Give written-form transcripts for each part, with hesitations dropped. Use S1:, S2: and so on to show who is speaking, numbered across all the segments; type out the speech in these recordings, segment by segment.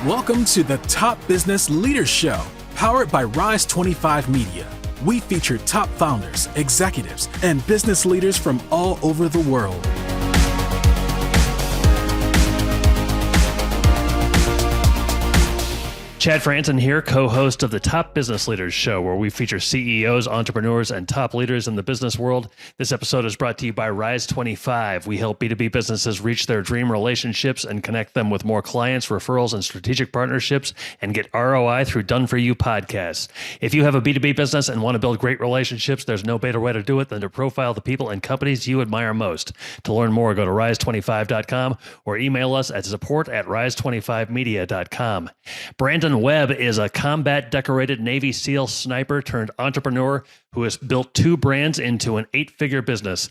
S1: Welcome to the Top Business Leaders Show, powered by Rise 25 Media. We feature top founders, executives, and business leaders from all over the world.
S2: Chad Franson here, co-host of the Top Business Leaders Show, where we feature CEOs, entrepreneurs, and top leaders in the business world. This episode is brought to you by Rise 25. We help B2B businesses reach their dream relationships and connect them with more clients, referrals, and strategic partnerships, and get ROI through done-for-you podcasts. If you have a B2B business and want to build great relationships, there's no better way to do it than to profile the people and companies you admire most. To learn more, go to rise25.com or email us at support@rise25media.com. Brandon Webb is a combat-decorated Navy SEAL sniper turned entrepreneur who has built two brands into an 8-figure business.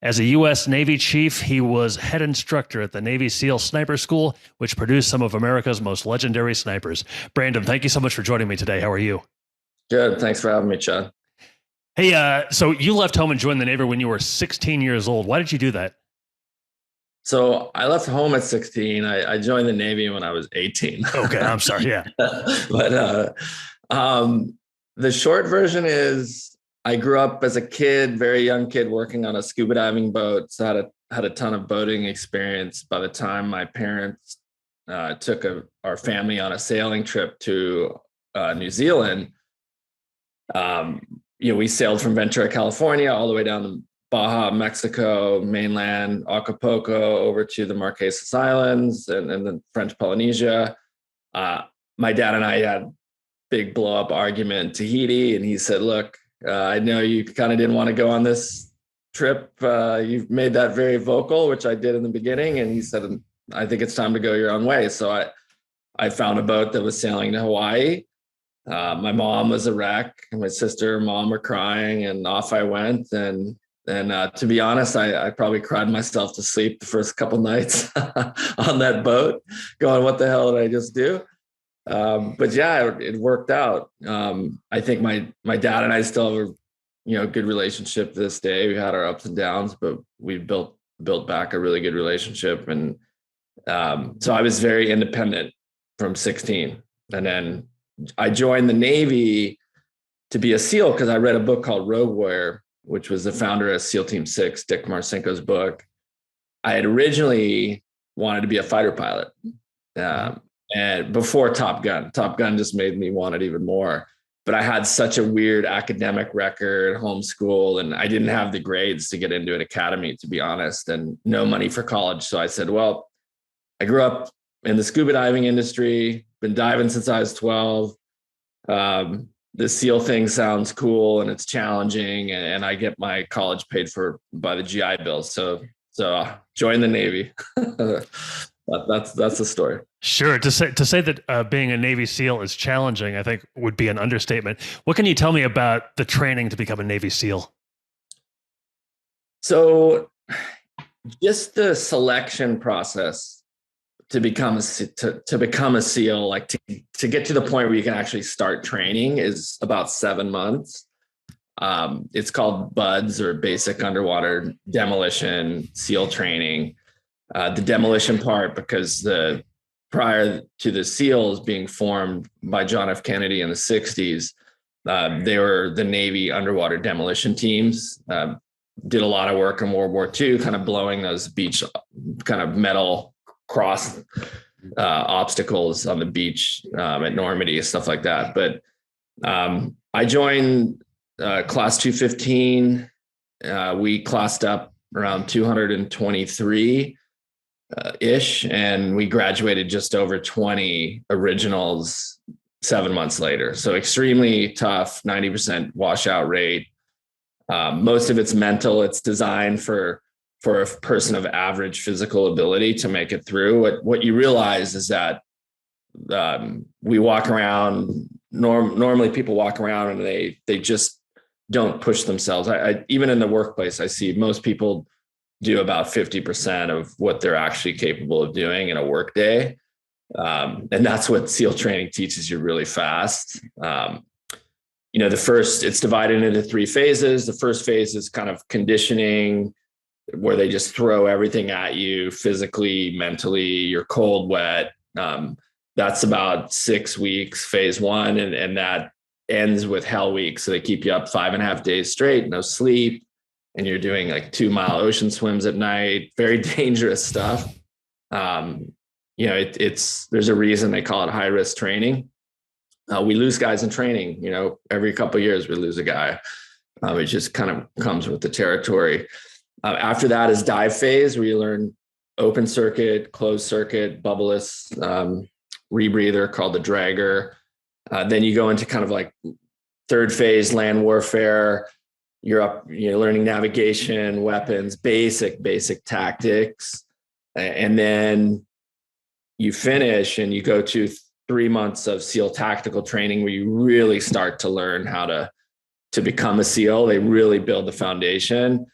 S2: As a U.S. Navy chief, he was head instructor at the Navy SEAL Sniper School, which produced some of America's most legendary snipers. Brandon, thank you so much for joining me today. How are you?
S3: Good. Thanks for having me, Chad.
S2: Hey, so you left home and joined the Navy when you were 16 years old. Why did you do that?
S3: So I left home at 16. I joined the Navy when I was 18.
S2: Okay, I'm sorry. Yeah.
S3: But the short version is I grew up as a kid, very young kid, working on a scuba diving boat. So had a ton of boating experience. By the time my parents took our family on a sailing trip to New Zealand, we sailed from Ventura, California, all the way down to Baja, Mexico, mainland, Acapulco, over to the Marquesas Islands and then French Polynesia. My dad and I had a big blow up argument in Tahiti. And he said, look, I know you kind of didn't want to go on this trip. You've made that very vocal, which I did in the beginning. And he said, I think it's time to go your own way. So I found a boat that was sailing to Hawaii. My mom was a wreck. My sister and mom were crying, and off I went. And to be honest, I probably cried myself to sleep the first couple nights on that boat, going, what the hell did I just do? But yeah, it worked out. I think my dad and I still have a good relationship to this day. We had our ups and downs, but we built back a really good relationship. And so I was very independent from 16. And then I joined the Navy to be a SEAL because I read a book called Rogue Warrior, which was the founder of SEAL Team 6, Dick Marcinko's book. I had originally wanted to be a fighter pilot. And before Top Gun just made me want it even more. But I had such a weird academic record, homeschool, and I didn't have the grades to get into an academy, to be honest, and no money for college. So I said, well, I grew up in the scuba diving industry, been diving since I was 12. The SEAL thing sounds cool and it's challenging, and I get my college paid for by the GI Bill. So join the Navy. That's the story.
S2: Sure. To say that being a Navy SEAL is challenging, I think would be an understatement. What can you tell me about the training to become a Navy SEAL?
S3: So just the selection process to become a SEAL, like to get to the point where you can actually start training, is about 7 months. It's called BUDS, or Basic Underwater Demolition SEAL Training. The demolition part, because prior to the SEALs being formed by John F. Kennedy in the 60s, they were the Navy underwater demolition teams. Did a lot of work in World War II, kind of blowing those beach kind of metal cross obstacles on the beach at Normandy, stuff like that. But I joined class 215. We classed up around 223 ish, and we graduated just over 20 originals 7 months later. So extremely tough, 90% washout rate. Most of it's mental. It's designed for a person of average physical ability to make it through. What you realize is that we walk around, normally people walk around and they just don't push themselves. I even in the workplace, I see most people do about 50% of what they're actually capable of doing in a work day. And that's what SEAL training teaches you really fast. It's divided into 3 phases. The first phase is kind of conditioning, where they just throw everything at you physically, mentally. You're cold, wet. that's about 6 weeks, phase one. And that ends with hell week. So they keep you up 5.5 days straight, no sleep. And you're doing like 2-mile ocean swims at night, very dangerous stuff. There's a reason they call it high risk training. We lose guys in training, every couple of years we lose a guy. It just kind of comes with the territory. After that is dive phase, where you learn open circuit, closed circuit, bubbleless rebreather called the dragger. Then you go into kind of like third phase, land warfare. You're learning navigation, weapons, basic tactics. And then you finish and you go to 3 months of SEAL tactical training, where you really start to learn how to become a SEAL. They really build the foundation.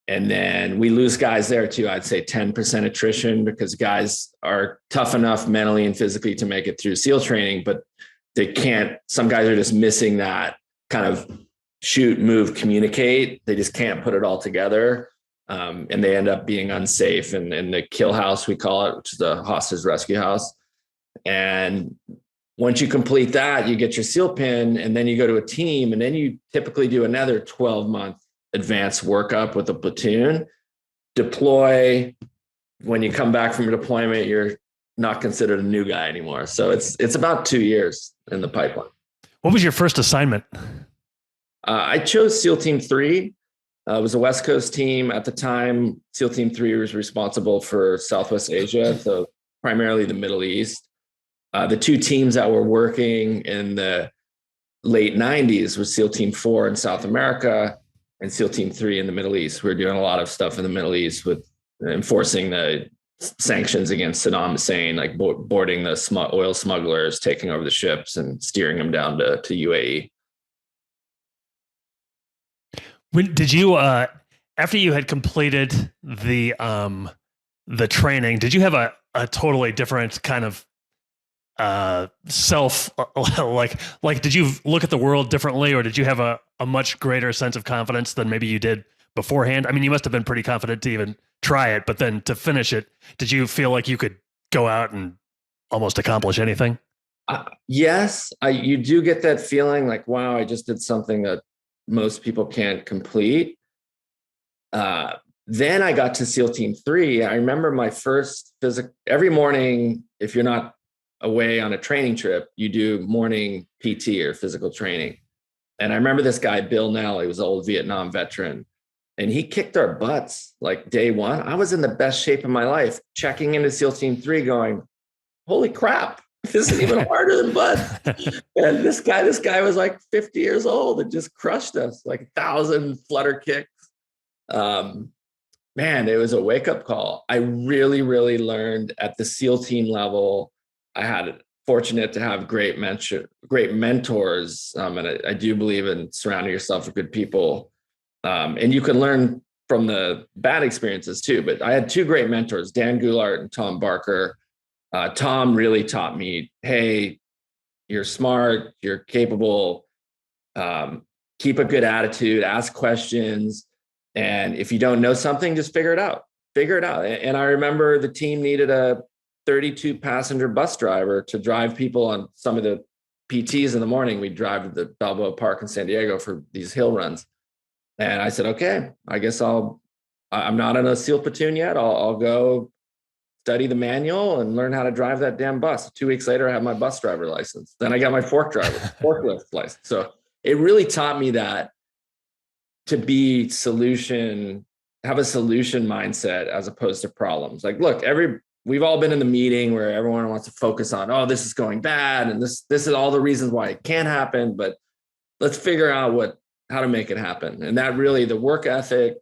S3: And then we lose guys there too. I'd say 10% attrition, because guys are tough enough mentally and physically to make it through SEAL training, but they can't. Some guys are just missing that kind of shoot, move, communicate. They just can't put it all together. And they end up being unsafe in the kill house, we call it, which is the hostage rescue house. And once you complete that, you get your SEAL pin, and then you go to a team, and then you typically do another 12-month advanced workup with a platoon, deploy. When you come back from a deployment, you're not considered a new guy anymore. So it's about 2 years in the pipeline.
S2: What was your first assignment?
S3: I chose SEAL Team 3. It was a West Coast team. At the time, SEAL Team 3 was responsible for Southwest Asia, so primarily the Middle East. The two teams that were working in the late 90s was SEAL Team 4 in South America and SEAL Team 3 in the Middle East. We were doing a lot of stuff in the Middle East with enforcing the sanctions against Saddam Hussein, like boarding the oil smugglers, taking over the ships and steering them down to UAE.
S2: When did you, after you had completed the training, did you have a totally different kind of self, like did you look at the world differently, or did you have a much greater sense of confidence than maybe you did beforehand? I mean, you must have been pretty confident to even try it, but then to finish it, did you feel like you could go out and almost accomplish anything?
S3: Yes, you do get that feeling like, wow, I just did something that most people can't complete. Then I got to SEAL Team 3. I remember my first every morning, if you're not away on a training trip, you do morning PT or physical training. And I remember this guy, Bill Nell, he was an old Vietnam veteran, and he kicked our butts like day one. I was in the best shape of my life, checking into SEAL Team 3 going, holy crap, this is even harder than butts. And this guy was like 50 years old and just crushed us, like 1,000 flutter kicks. Man, it was a wake-up call. I really, really learned at the SEAL team level. I had fortunate to have great mentors. And I do believe in surrounding yourself with good people. And you can learn from the bad experiences too. But I had two great mentors, Dan Goulart and Tom Barker. Tom really taught me, hey, you're smart, you're capable, keep a good attitude, ask questions. And if you don't know something, just figure it out. And I remember the team needed a 32 passenger bus driver to drive people on some of the PTs in the morning. We'd drive to the Balboa Park in San Diego for these hill runs. And I said, okay, I guess I'm not in a SEAL platoon yet. I'll go study the manual and learn how to drive that damn bus. 2 weeks later, I had my bus driver license. Then I got my forklift license. So it really taught me that to have a solution mindset as opposed to problems. Like, look, we've all been in the meeting where everyone wants to focus on, oh, this is going bad. And this is all the reasons why it can't happen, but let's figure out how to make it happen. And that really, the work ethic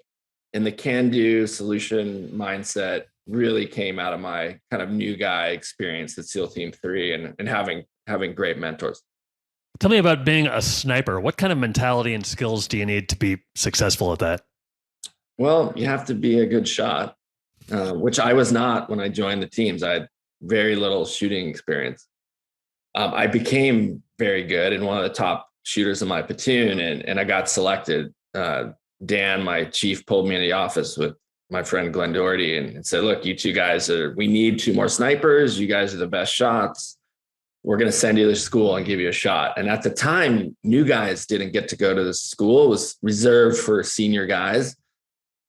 S3: and the can-do solution mindset really came out of my kind of new guy experience at SEAL Team 3 and having great mentors.
S2: Tell me about being a sniper. What kind of mentality and skills do you need to be successful at that?
S3: Well, you have to be a good shot, which I was not when I joined the teams. I had very little shooting experience. I became very good and one of the top shooters in my platoon, and I got selected. Dan, my chief, pulled me in the office with my friend Glenn Doherty and said, look, you two guys we need 2 more snipers. You guys are the best shots. we're going to send you to school and give you a shot. And at the time, new guys didn't get to go to the school. It was reserved for senior guys.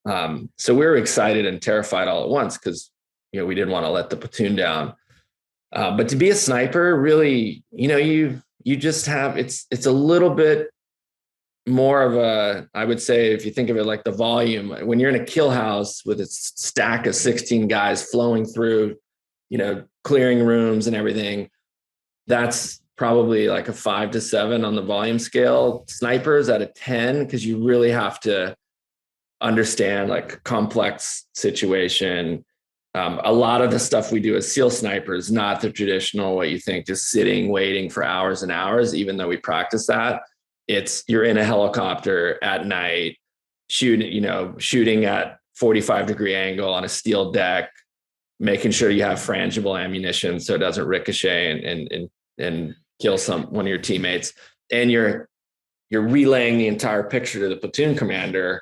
S3: So we were excited and terrified all at once because, we didn't want to let the platoon down. But to be a sniper, really, you just have, it's a little bit more of a, I would say, if you think of it like the volume, when you're in a kill house with a stack of 16 guys flowing through, clearing rooms and everything, that's probably like a 5 to 7 on the volume scale. Snipers at a 10, because you really have to understand like complex situation. A lot of the stuff we do as SEAL snipers, not the traditional, what you think, just sitting, waiting for hours and hours, even though we practice that. It's you're in a helicopter at night, shooting at 45-degree angle on a steel deck, making sure you have frangible ammunition so it doesn't ricochet and kill one of your teammates. And you're relaying the entire picture to the platoon commander,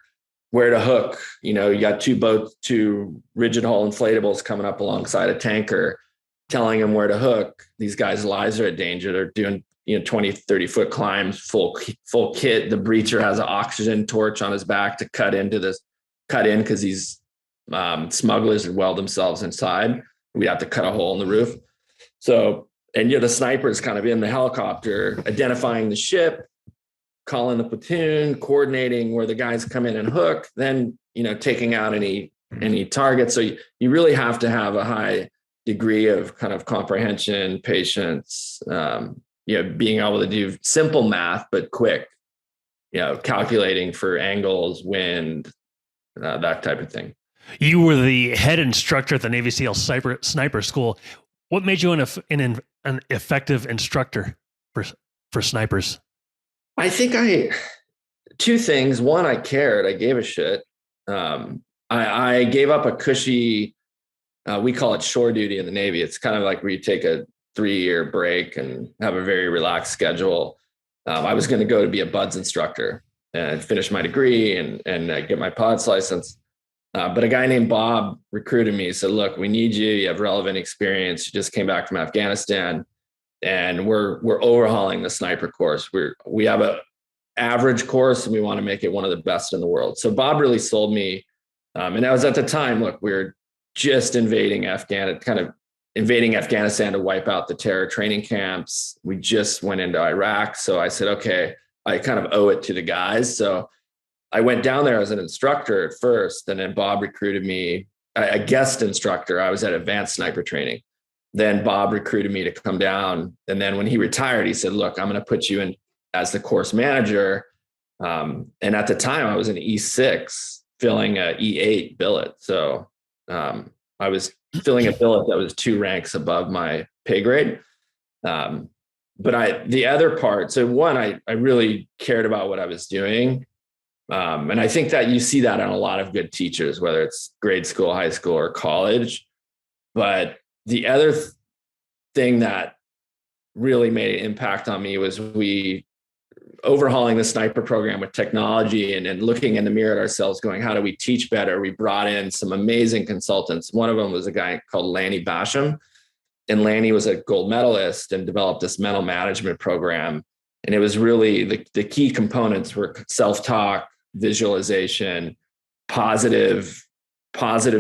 S3: where to hook. You got two rigid hull inflatables coming up alongside a tanker, telling them where to hook. These guys' lives are at danger. They're doing 20, 30 foot climbs, full kit. The breacher has an oxygen torch on his back to cut in because these smugglers would weld themselves inside. We'd have to cut a hole in the roof. So, and the sniper is kind of in the helicopter, identifying the ship, calling the platoon, coordinating where the guys come in and hook, then, taking out any targets. So you really have to have a high degree of kind of comprehension, patience, being able to do simple math, but quick, calculating for angles, wind, that type of thing.
S2: You were the head instructor at the Navy SEAL Sniper School. What made you an effective instructor for snipers?
S3: I think two things. One, I cared. I gave a shit. I gave up a cushy, we call it shore duty in the Navy. It's kind of like where you take a 3-year break and have a very relaxed schedule. I was going to go to be a BUDS instructor and finish my degree and get my PODS license. But a guy named Bob recruited me. He said, look, we need you. You have relevant experience. You just came back from Afghanistan. And we're overhauling the sniper course. We have an average course and we want to make it one of the best in the world. So Bob really sold me. And that was at the time, look, we were just invading Afghanistan to wipe out the terror training camps. We just went into Iraq. So I said, okay, I kind of owe it to the guys. So I went down there as an instructor at first, and then Bob recruited me, a guest instructor. I was at advanced sniper training. Then Bob recruited me to come down. And then when he retired, he said, look, I'm going to put you in as the course manager. And at the time I was an E6 filling a E8 billet. So I was filling a billet that was 2 ranks above my pay grade. But the other part, so one, I really cared about what I was doing. And I think that you see that on a lot of good teachers, whether it's grade school, high school, or college. But the other thing that really made an impact on me was we overhauling the sniper program with technology and looking in the mirror at ourselves going, how do we teach better? We brought in some amazing consultants. One of them was a guy called Lanny Basham. And Lanny was a gold medalist and developed this mental management program. And it was really the key components were self-talk, visualization, positive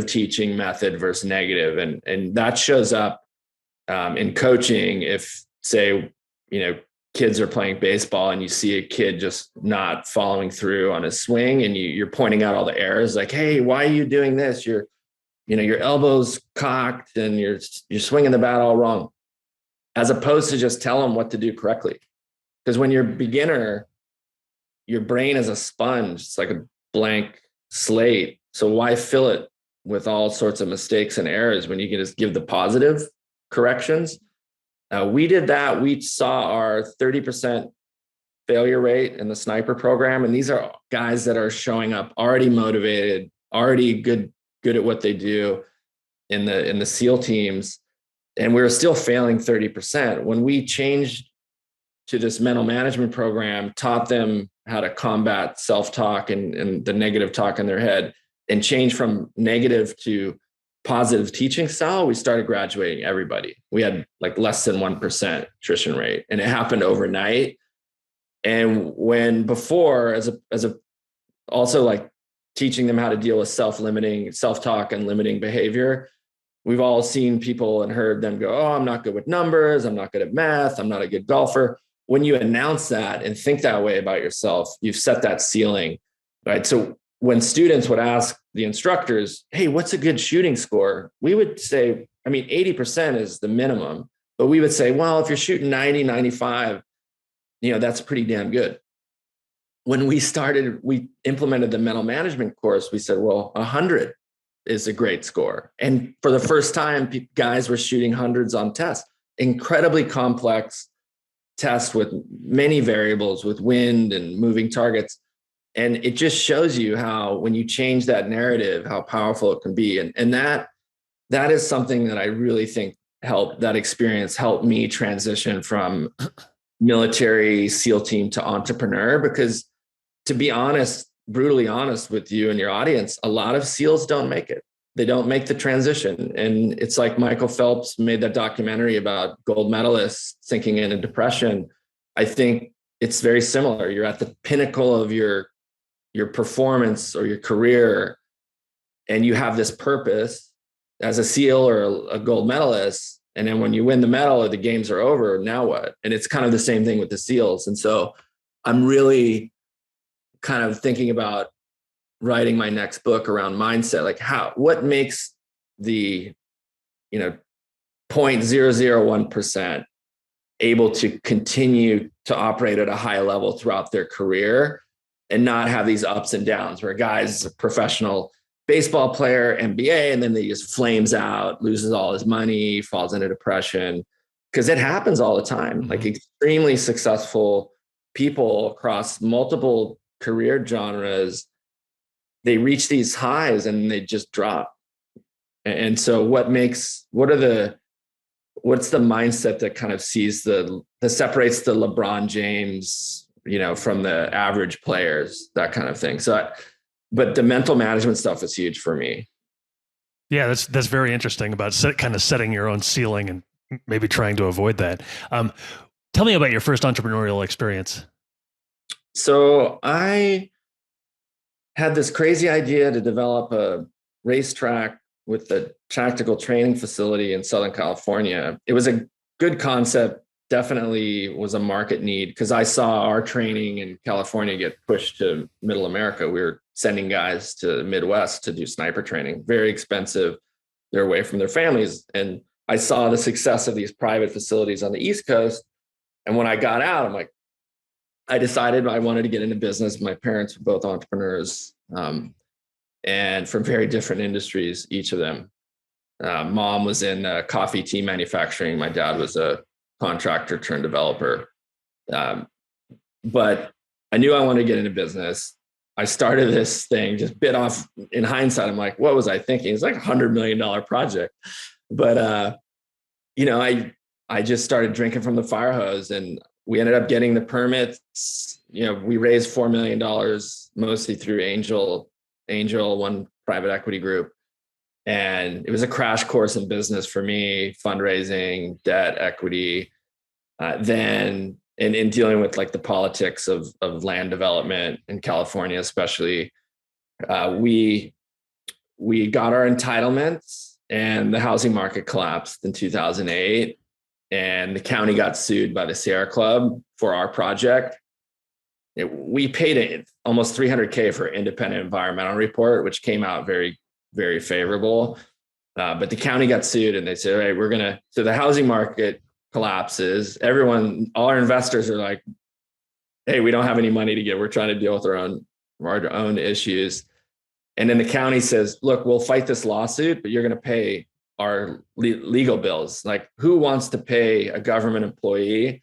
S3: teaching method versus negative. And that shows up in coaching. If, say, kids are playing baseball and you see a kid just not following through on his swing and you're pointing out all the errors, like, hey, why are you doing this? Your elbow's cocked and you're swinging the bat all wrong, as opposed to just tell them what to do correctly. Because when you're a beginner, your brain is a sponge. It's like a blank slate. So why fill it with all sorts of mistakes and errors when you can just give the positive corrections? We did that. We saw our 30% failure rate in the sniper program. And these are guys that are showing up already motivated, already good at what they do in the SEAL teams. And we were still failing 30%. When we changed to this mental management program, taught them how to combat self-talk and the negative talk in their head, and change from negative to positive teaching style, we started graduating everybody. We had like less than 1% attrition rate, and it happened overnight. And when before, as a also like teaching them how to deal with self-limiting, self-talk and limiting behavior, we've all seen people and heard them go, oh, I'm not good with numbers. I'm not good at math. I'm not a good golfer. When you announce that and think that way about yourself, you've set that ceiling, right? So when students would ask the instructors, hey, what's a good shooting score? We would say, 80% is the minimum, but we would say, well, if you're shooting 90, 95, that's pretty damn good. When we implemented the mental management course, we said, well, 100 is a great score. And for the first time, guys were shooting hundreds on tests, incredibly complex tests with many variables, with wind and moving targets. And it just shows you how, when you change that narrative, how powerful it can be. And that is something that I really think that experience helped me transition from military SEAL team to entrepreneur. Because to be honest, brutally honest with you and your audience, a lot of SEALs don't make it. They don't make the transition. And it's like Michael Phelps made that documentary about gold medalists sinking into depression. I think it's very similar. You're at the pinnacle of your performance or your career, and you have this purpose as a SEAL or a gold medalist. And then when you win the medal or the games are over, now what? And it's kind of the same thing with the SEALs. And so I'm really kind of thinking about writing my next book around mindset, like what makes the 0.001% able to continue to operate at a high level throughout their career and not have these ups and downs where a guy's a professional baseball player, MBA, and then he just flames out, loses all his money, falls into depression, because it happens all the time. Mm-hmm. Like extremely successful people across multiple career genres, they reach these highs and they just drop. And so what's the mindset that kind of sees that separates the LeBron James, from the average players, that kind of thing. But the mental management stuff is huge for me.
S2: Yeah, that's very interesting about kind of setting your own ceiling and maybe trying to avoid that. Tell me about your first entrepreneurial experience.
S3: So I had this crazy idea to develop a racetrack with the tactical training facility in Southern California. It was a good concept, definitely was a market need, because I saw our training in California get pushed to middle America. We were sending guys to the Midwest to do sniper training, very expensive. They're away from their families. And I saw the success of these private facilities on the East Coast. And when I got out, I decided I wanted to get into business. My parents were both entrepreneurs, and from very different industries, each of them. Mom was in coffee tea manufacturing. My dad was a contractor turned developer. But I knew I wanted to get into business. I started this thing, just bit off. In hindsight, I'm like, what was I thinking? It's like $100 million project. But, I just started drinking from the fire hose, and we ended up getting the permits. We raised $4 million, mostly through Angel, one private equity group. And it was a crash course in business for me, fundraising, debt, equity, then in dealing with like the politics of land development in California, especially. We got our entitlements, and the housing market collapsed in 2008. And the county got sued by the Sierra Club for our project. We paid almost $300K for independent environmental report, which came out very, very favorable. But the county got sued, and they said, hey, so the housing market collapses. All our investors are like, hey, we don't have any money to give. We're trying to deal with our own issues. And then the county says, look, we'll fight this lawsuit, but you're going to pay our legal bills. Like, who wants to pay a government employee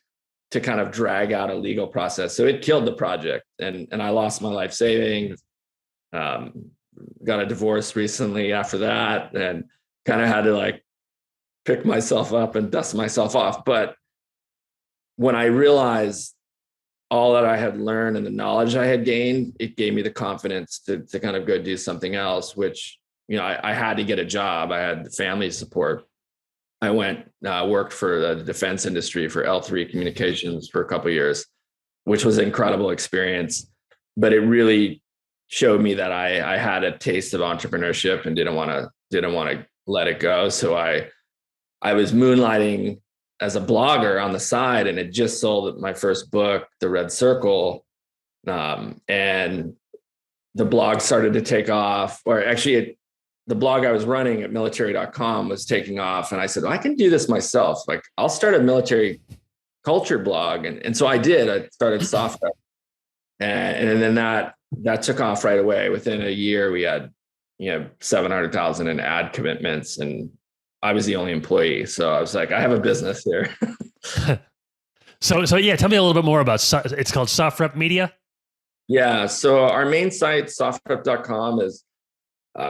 S3: to kind of drag out a legal process? So it killed the project, and I lost my life savings. Got a divorce recently after that, and kind of had to like pick myself up and dust myself off. But when I realized all that I had learned and the knowledge I had gained, it gave me the confidence to kind of go do something else, which I had to get a job. I had family support. I went, worked for the defense industry for L3 Communications for a couple of years, which was an incredible experience. But it really showed me that I had a taste of entrepreneurship and didn't want to let it go. So I was moonlighting as a blogger on the side, and had just sold my first book, The Red Circle. And the blog started to take off, or actually the blog I was running at military.com was taking off. And I said, I can do this myself. Like, I'll start a military culture blog. And so I did. I started SOFREP. And then that took off right away. Within a year, we had, 700,000 in ad commitments, and I was the only employee. So I was like, I have a business here.
S2: So yeah, tell me a little bit more about, it's called SOFREP Media.
S3: Yeah. So our main site, sofrep.com, is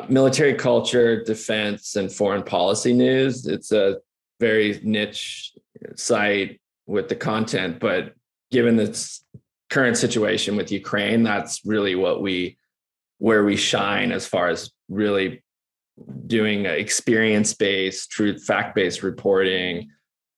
S3: military culture, defense, and foreign policy news. It's a very niche site with the content, but given this current situation with Ukraine, that's really where we shine as far as really doing experience-based, truth, fact-based reporting,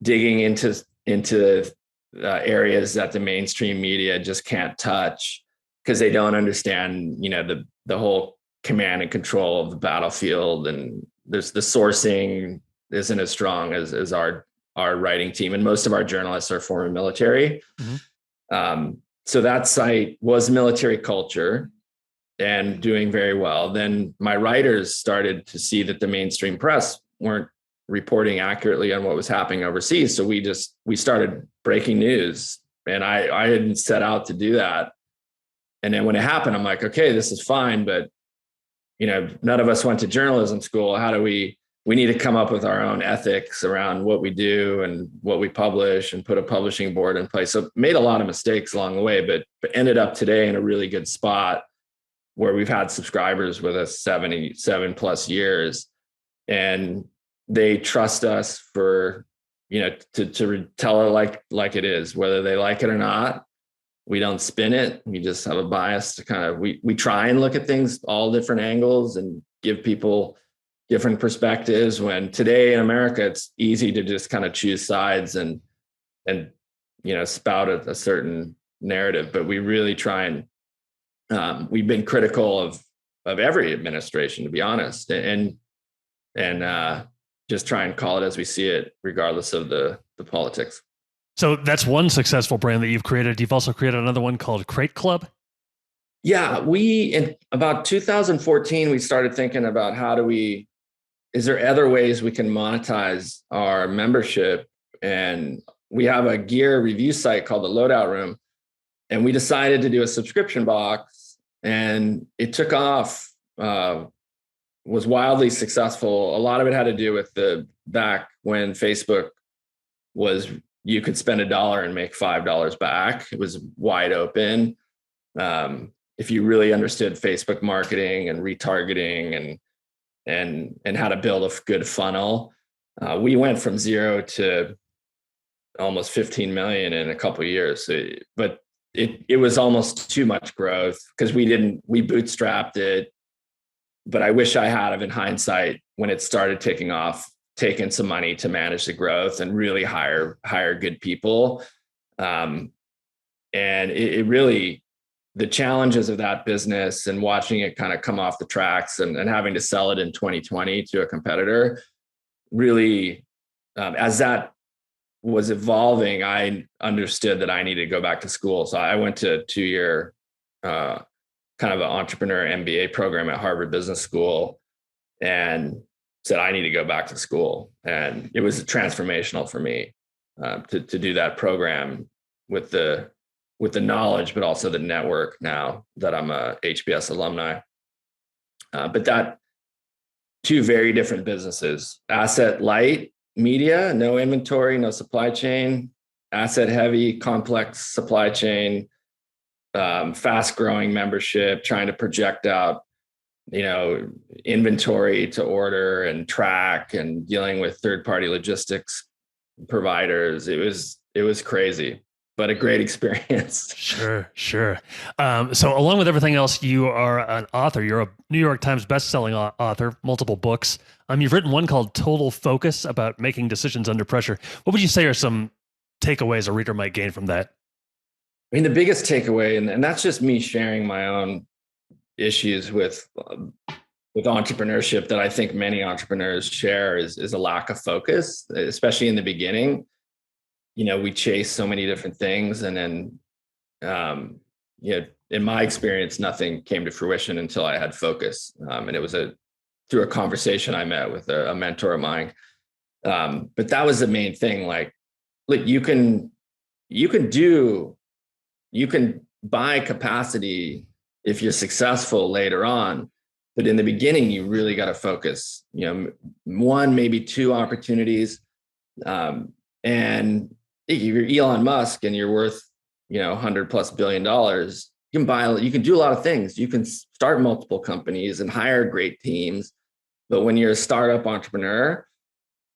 S3: digging into areas that the mainstream media just can't touch because they don't understand, the whole command and control of the battlefield, and there's the sourcing isn't as strong as our writing team, and most of our journalists are former military. Mm-hmm. So that site was military culture and doing very well. Then my writers started to see that the mainstream press weren't reporting accurately on what was happening overseas. So we started breaking news, and I hadn't set out to do that. And then when it happened, I'm like, okay, this is fine, but none of us went to journalism school. How do we need to come up with our own ethics around what we do and what we publish, and put a publishing board in place. So made a lot of mistakes along the way, but ended up today in a really good spot where we've had subscribers with us 77+ years, and they trust us for, to tell it like it is, whether they like it or not. We don't spin it. We just have a bias to kind of, we try and look at things all different angles and give people different perspectives, when today in America, it's easy to just kind of choose sides and spout a certain narrative. But we really try and, we've been critical of every administration, to be honest, and just try and call it as we see it, regardless of the politics.
S2: So that's one successful brand that you've created. You've also created another one called Crate Club.
S3: Yeah, in about 2014, we started thinking about is there other ways we can monetize our membership? And we have a gear review site called the Loadout Room. And we decided to do a subscription box, and it took off, was wildly successful. A lot of it had to do with back when Facebook was, you could spend $1 and make $5 back. It was wide open. If you really understood Facebook marketing and retargeting and how to build a good funnel, we went from 0 to almost 15 million in a couple of years. But it was almost too much growth because we bootstrapped it. But I wish I had, in hindsight, when it started taking off, taken some money to manage the growth and really hire good people. And it really, the challenges of that business and watching it kind of come off the tracks and having to sell it in 2020 to a competitor, really, as that was evolving, I understood that I needed to go back to school. So I went to a 2-year kind of an entrepreneur MBA program at Harvard Business School, and said, I need to go back to school. And it was transformational for me to do that program with the knowledge, but also the network now that I'm a HBS alumni. But that, two very different businesses. Asset light media, no inventory, no supply chain. Asset heavy, complex supply chain, fast growing membership, trying to project out inventory to order and track, and dealing with third-party logistics providers. It was crazy, but a great experience.
S2: Sure. So along with everything else, you are an author. You're a New York Times bestselling author, multiple books. You've written one called Total Focus about making decisions under pressure. What would you say are some takeaways a reader might gain from that?
S3: I mean, the biggest takeaway, and that's just me sharing my own issues with entrepreneurship that I think many entrepreneurs share, is a lack of focus, especially in the beginning. We chase so many different things, and then, in my experience, nothing came to fruition until I had focus. And it was through a conversation I met with a mentor of mine. But that was the main thing. Like, look, you can buy capacity if you're successful later on, but in the beginning, you really got to focus. One, maybe two opportunities, and if you're Elon Musk and you're worth, $100+ billion, you can do a lot of things. You can start multiple companies and hire great teams. But when you're a startup entrepreneur,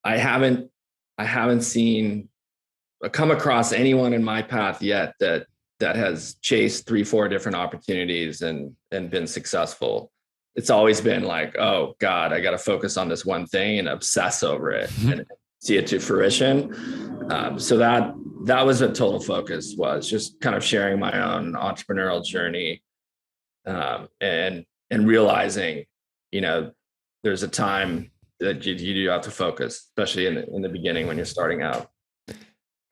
S3: I haven't come across anyone in my path yet that has chased 3-4 different opportunities and been successful. It's always been like, oh God, I got to focus on this one thing and obsess over it and see it to fruition. So that was a Total Focus, was just kind of sharing my own entrepreneurial journey, and realizing, there's a time that you do have to focus, especially in the beginning when you're starting out.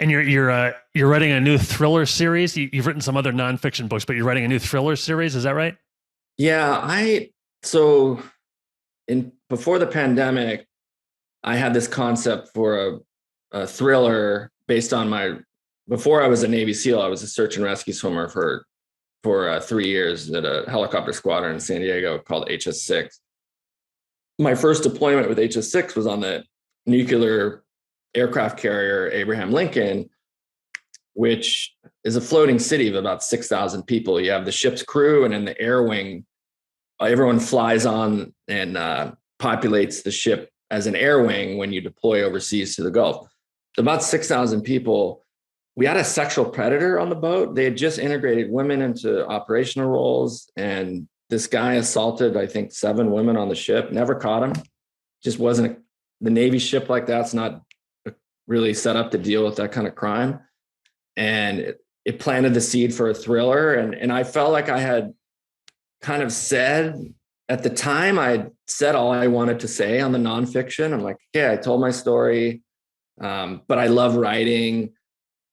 S2: And you're writing a new thriller series. You've written some other nonfiction books, but you're writing a new thriller series. Is that right?
S3: Yeah, before the pandemic, I had this concept for a thriller based on before I was a Navy SEAL, I was a search and rescue swimmer for 3 years at a helicopter squadron in San Diego called HS-6. My first deployment with HS-6 was on the nuclear aircraft carrier Abraham Lincoln, which is a floating city of about 6,000 people. You have the ship's crew, and in the air wing, everyone flies on and populates the ship as an air wing when you deploy overseas to the Gulf. So about 6,000 people. We had a sexual predator on the boat. They had just integrated women into operational roles, and this guy assaulted, I think, 7 women on the ship. Never caught him. Just wasn't the Navy ship like that's not really set up to deal with that kind of crime. And it planted the seed for a thriller. And I felt like I had kind of said, at the time, I said all I wanted to say on the nonfiction. I'm like, yeah, I told my story, but I love writing.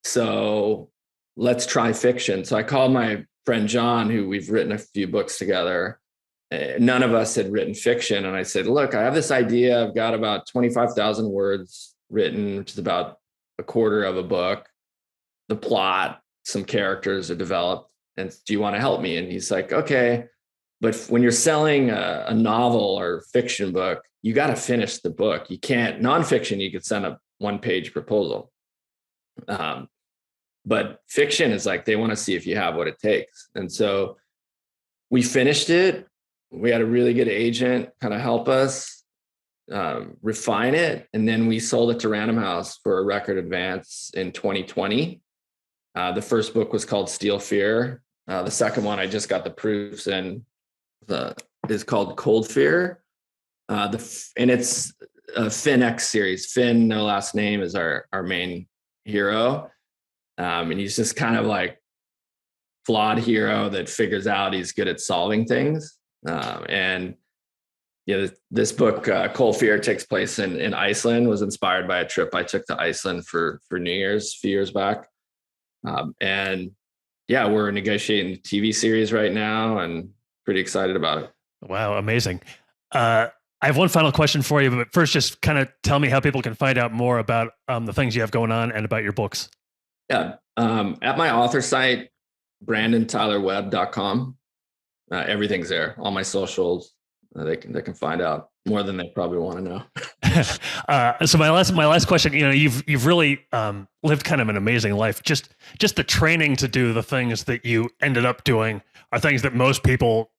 S3: So let's try fiction. So I called my friend John, who we've written a few books together. None of us had written fiction. And I said, look, I have this idea. I've got about 25,000 words written, which is about a quarter of a book. The plot, some characters are developed. And do you want to help me? And he's like, okay. But when you're selling a novel or fiction book, you got to finish the book. You can't, nonfiction, you could send a 1-page proposal. But fiction is like, they want to see if you have what it takes. And so we finished it. We had a really good agent kind of help us refine it. And then we sold it to Random House for a record advance in 2020. The first book was called Steel Fear. The second one, I just got the proofs in, is called Cold Fear. And it's a Finn X series. Finn, no last name, is our main hero. And he's just kind of like flawed hero that figures out he's good at solving things. And this book, Cold Fear, takes place in Iceland, was inspired by a trip I took to Iceland for New Year's a few years back. And yeah, we're negotiating a TV series right now and pretty excited about it.
S2: Wow, amazing. I have one final question for you, but first, just kind of tell me how people can find out more about the things you have going on and about your books.
S3: Yeah. At my author site, BrandonTylerWebb.com. Everything's there. All my socials. They can find out more than they probably want to know.
S2: So my last question, you've really lived kind of an amazing life. Just the training to do the things that you ended up doing are things that most people,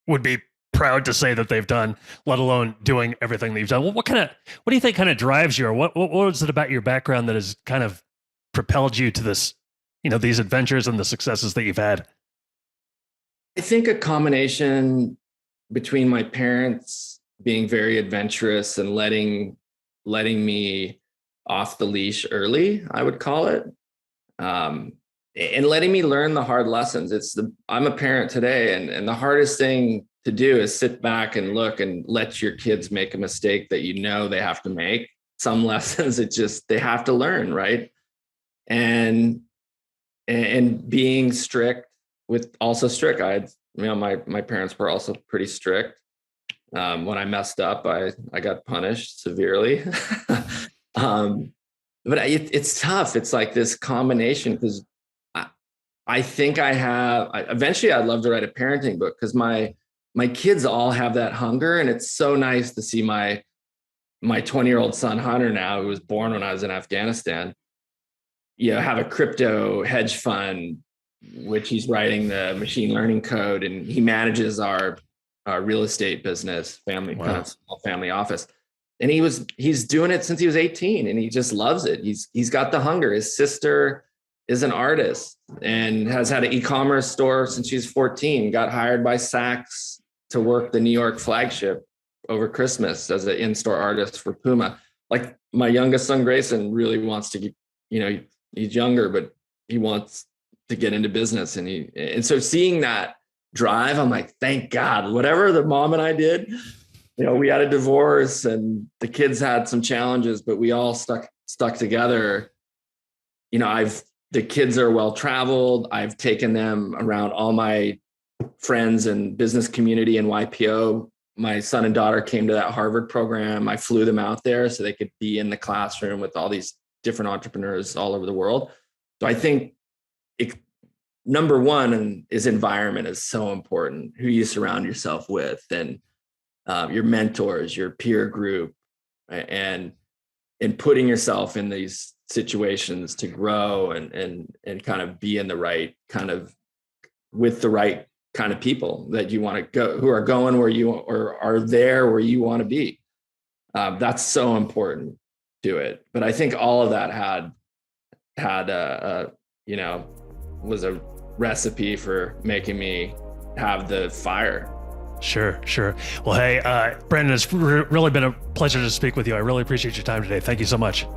S2: would be proud to say that they've done, let alone doing everything that you've done. What do you think kind of drives you, or what was it about your background that has kind of propelled you to this these adventures and the successes that you've had?
S3: I think a combination between my parents being very adventurous and letting me off the leash early, I would call it, and letting me learn the hard lessons. I'm a parent today, and the hardest thing to do is sit back and look and let your kids make a mistake that they have to make. Some lessons they have to learn, right? And being strict with also strict. My parents were also pretty strict. When I messed up, I got punished severely. But it's tough. It's like this combination, because I think eventually I'd love to write a parenting book, because my kids all have that hunger. And it's so nice to see my 20-year-old son, Hunter, now, who was born when I was in Afghanistan, have a crypto hedge fund, which he's writing the machine learning code, and he manages our real estate business, kind of small family office. And he's doing it since he was 18, and he just loves it. He's got the hunger. His sister is an artist and has had an e-commerce store since she's 14, got hired by Saks to work the New York flagship over Christmas as an in-store artist for Puma. Like, my youngest son, Grayson, really wants to get, he's younger, but he wants to get into business. And so seeing that drive, I'm like, thank God, whatever the mom and I did, we had a divorce and the kids had some challenges, but we all stuck together. The kids are well-traveled. I've taken them around all my friends and business community and YPO. My son and daughter came to that Harvard program. I flew them out there so they could be in the classroom with all these different entrepreneurs all over the world. So I think number one is environment is so important. Who you surround yourself with, and your mentors, your peer group, and putting yourself in these situations to grow and kind of be in the right kind of, with the right kind of people that you want to go, who are going where you or are there where you want to be. That's so important to it. But I think all of that was a recipe for making me have the fire.
S2: Sure. Well, hey, Brandon, it's really been a pleasure to speak with you. I really appreciate your time today. Thank you so much.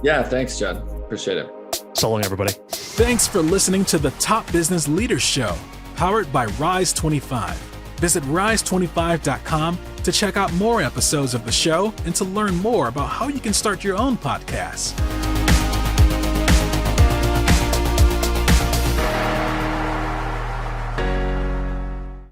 S3: Yeah, thanks, Judd. Appreciate it.
S2: So long, everybody.
S1: Thanks for listening to the Top Business Leaders Show, powered by Rise 25. Visit rise25.com to check out more episodes of the show and to learn more about how you can start your own podcast.